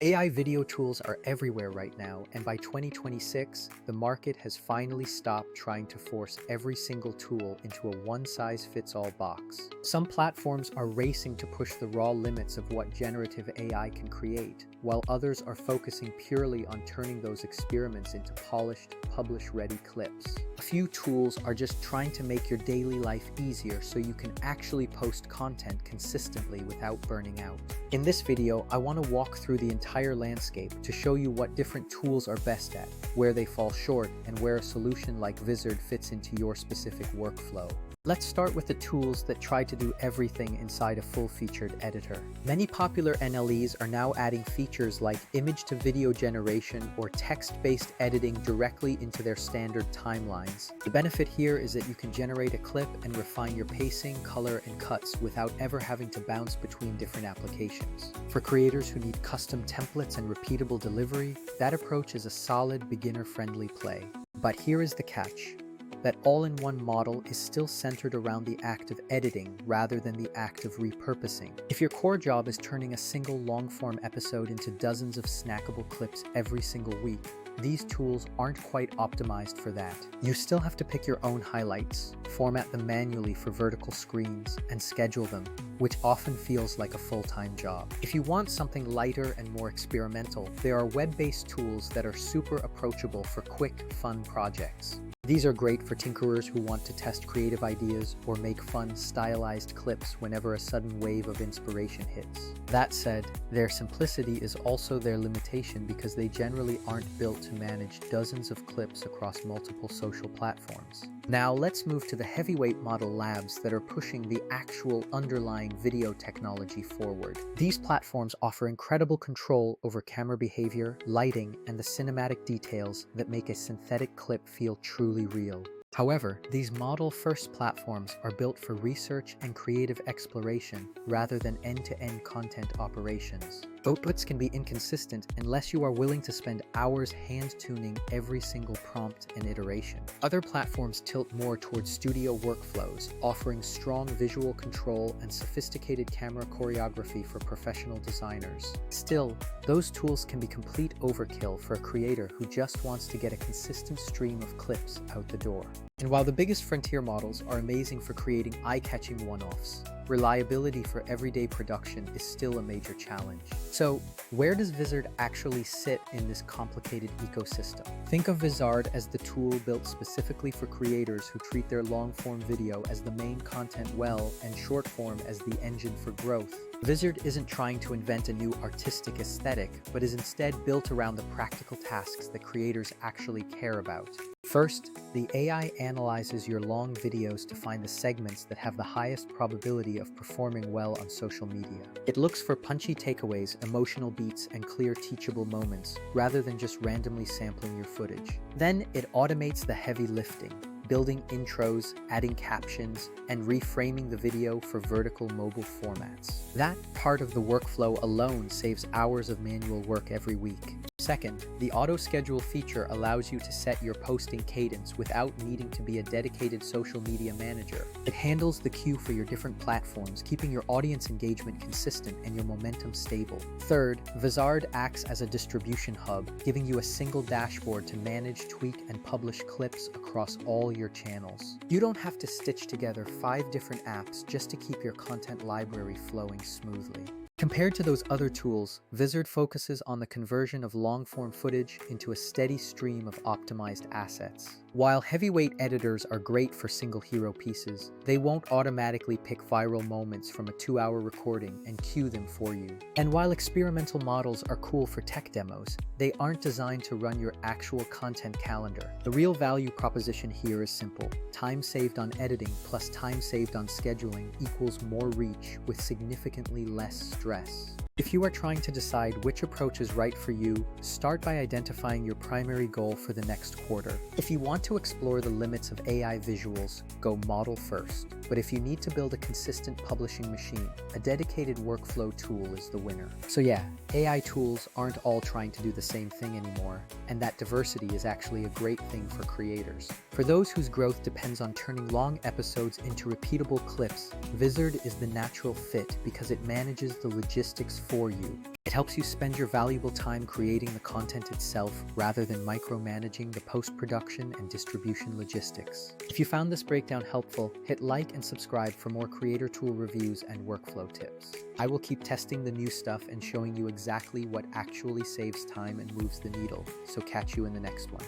AI video tools are everywhere right now, and by 2026, the market has finally stopped trying to force every single tool into a one-size-fits-all box. Some platforms are racing to push the raw limits of what generative AI can create, while others are focusing purely on turning those experiments into polished, publish-ready clips. A few tools are just trying to make your daily life easier so you can actually post content consistently without burning out. In this video, I want to walk through the entire landscape to show you what different tools are best at, where they fall short, and where a solution like Vizard fits into your specific workflow. Let's start with the tools that try to do everything inside a full-featured editor. Many popular NLEs are now adding features like image-to-video generation or text-based editing directly into their standard timelines. The benefit here is that you can generate a clip and refine your pacing, color, and cuts without ever having to bounce between different applications. For creators who need custom templates and repeatable delivery, that approach is a solid, beginner-friendly play. But here is the catch. That all-in-one model is still centered around the act of editing rather than the act of repurposing. If your core job is turning a single long-form episode into dozens of snackable clips every single week, these tools aren't quite optimized for that. You still have to pick your own highlights, format them manually for vertical screens, and schedule them, which often feels like a full-time job. If you want something lighter and more experimental, there are web-based tools that are super approachable for quick, fun projects. These are great for tinkerers who want to test creative ideas or make fun, stylized clips whenever a sudden wave of inspiration hits. That said, their simplicity is also their limitation because they generally aren't built to manage dozens of clips across multiple social platforms. Now let's move to the heavyweight model labs that are pushing the actual underlying video technology forward. These platforms offer incredible control over camera behavior, lighting, and the cinematic details that make a synthetic clip feel truly real. However, these model-first platforms are built for research and creative exploration rather than end-to-end content operations. Outputs can be inconsistent unless you are willing to spend hours hand-tuning every single prompt and iteration. Other platforms tilt more towards studio workflows, offering strong visual control and sophisticated camera choreography for professional designers. Still, those tools can be complete overkill for a creator who just wants to get a consistent stream of clips out the door. And while the biggest frontier models are amazing for creating eye-catching one-offs, reliability for everyday production is still a major challenge. So, where does Vizard actually sit in this complicated ecosystem? Think of Vizard as the tool built specifically for creators who treat their long-form video as the main content well and short-form as the engine for growth. Vizard isn't trying to invent a new artistic aesthetic, but is instead built around the practical tasks that creators actually care about. First, the AI analyzes your long videos to find the segments that have the highest probability of performing well on social media. It looks for punchy takeaways, emotional beats, and clear teachable moments, rather than just randomly sampling your footage. Then it automates the heavy lifting, building intros, adding captions, and reframing the video for vertical mobile formats. That part of the workflow alone saves hours of manual work every week. Second, the auto-schedule feature allows you to set your posting cadence without needing to be a dedicated social media manager. It handles the queue for your different platforms, keeping your audience engagement consistent and your momentum stable. Third, Vizard acts as a distribution hub, giving you a single dashboard to manage, tweak, and publish clips across all your channels. You don't have to stitch together 5 different apps just to keep your content library flowing smoothly. Compared to those other tools, Vizard focuses on the conversion of long-form footage into a steady stream of optimized assets. While heavyweight editors are great for single hero pieces, they won't automatically pick viral moments from a 2-hour recording and queue them for you. And while experimental models are cool for tech demos, they aren't designed to run your actual content calendar. The real value proposition here is simple. Time saved on editing plus time saved on scheduling equals more reach with significantly less stress. If you are trying to decide which approach is right for you, start by identifying your primary goal for the next quarter. If you want to explore the limits of AI visuals, go model first. But if you need to build a consistent publishing machine, a dedicated workflow tool is the winner. So yeah, AI tools aren't all trying to do the same thing anymore, and that diversity is actually a great thing for creators. For those whose growth depends on turning long episodes into repeatable clips, Vizard is the natural fit because it manages the logistics for you. It helps you spend your valuable time creating the content itself rather than micromanaging the post-production and distribution logistics. If you found this breakdown helpful, hit like and subscribe for more creator tool reviews and workflow tips. I will keep testing the new stuff and showing you exactly what actually saves time and moves the needle, so catch you in the next one.